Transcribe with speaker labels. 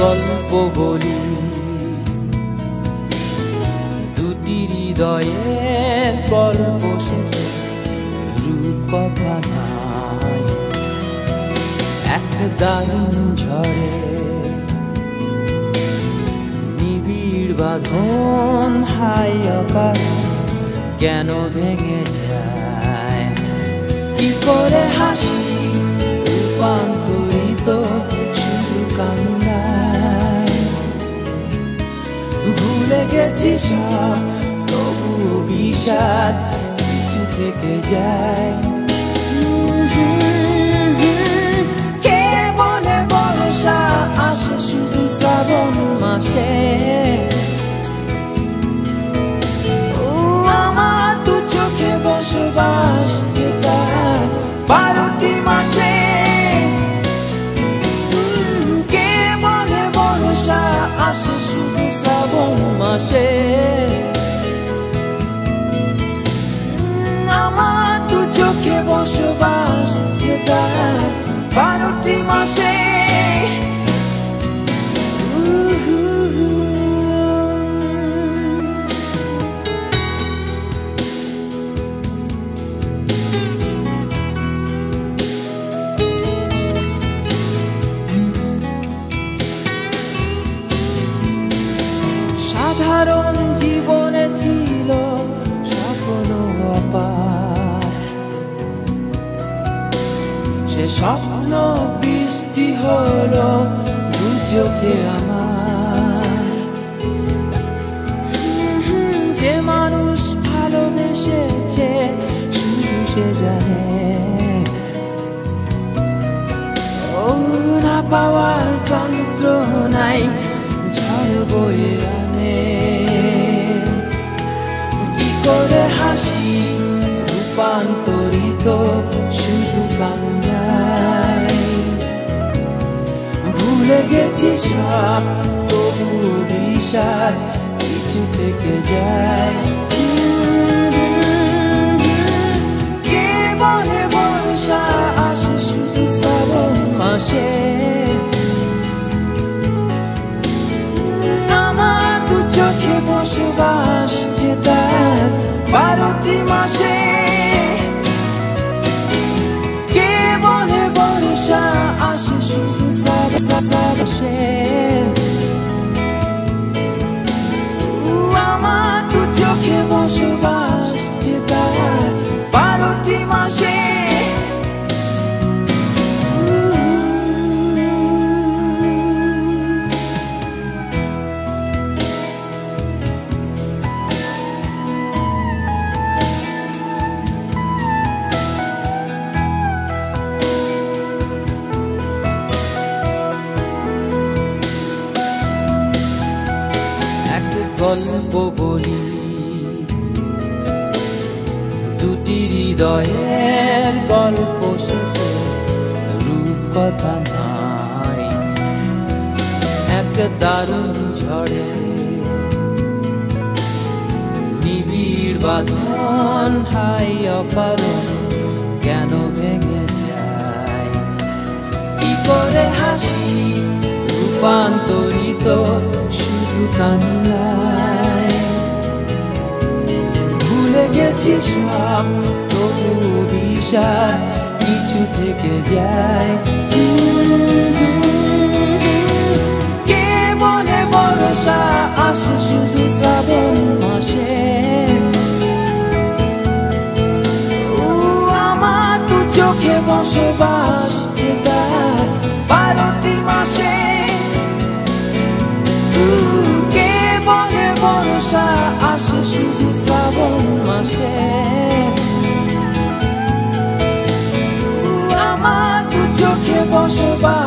Speaker 1: গল্প বলি দুটি হৃদয়ের গল্প শেষে রূপকথা নাই। এক দারুণ ঝড়ে নিবিড় বাঁধন হাই অকাল কেন ভেঙে যায়? কি করে হাসি রূপান্তরিত শুধু কান্নায়? ভুলে গেছি সব তবু বিষাদ কিছু থেকে যায়। কে বলে বর্ষা আসে শুধু শ্রাবণ মাসে? আমার দু চোখে বসবাস যেটা 12টি মাসে। কে বলে বর্ষা আসে শুধু শ্রাবণ মাসে? আমার দু চোখে বসবাস যেটা 12টি মাসে। সাধারণ জীবনে ছিল স্বপ্ন অপার, সে স্বপ্ন বৃষ্টি হলো দু চোখে আমার। যে মানুষ ভালোবেসেছে শুধু সে জানে, ও না পাওয়ার যন্ত্রণাই ঝড় বয়ে আনে। কি করে হাসি রূপান্তরিত শুধু কান্নায়? ভুলে গেছি সব তবু বিষাদ কিছু থেকে যায়। কে বলে বর্ষা আসে শুধু শ্রাবণ মাসে? আমার দু চোখে বসবাস যেটা 12টি মাসে। কে বলে বর্ষা আসে শুধু শ্রাবণে? আমার দু চোখে বসবাস যেটা 12টি মাসে। গল্প বলি দুটি হৃদয়ের গল্প শেষে রূপকথা নাই। এক দারুণ ঝড়ে নিবিড় বাঁধন হাই অকারণ কেন ভেঙে যায়? কি করে হাসি রূপান্তরিত শুধু কান্নায়? ভুলে গেছি সব তবু বিষাদ কিছু থেকে যায়। কে বলে বর্ষা আসে শুধু শ্রাবণ মাসে? আমার দু চোখে বসবাস যেটা 12টি মাসে। কে বলে বর্ষা আসে শুধু শ্রাবণ মাসে? আমার দু চোখে বসবাস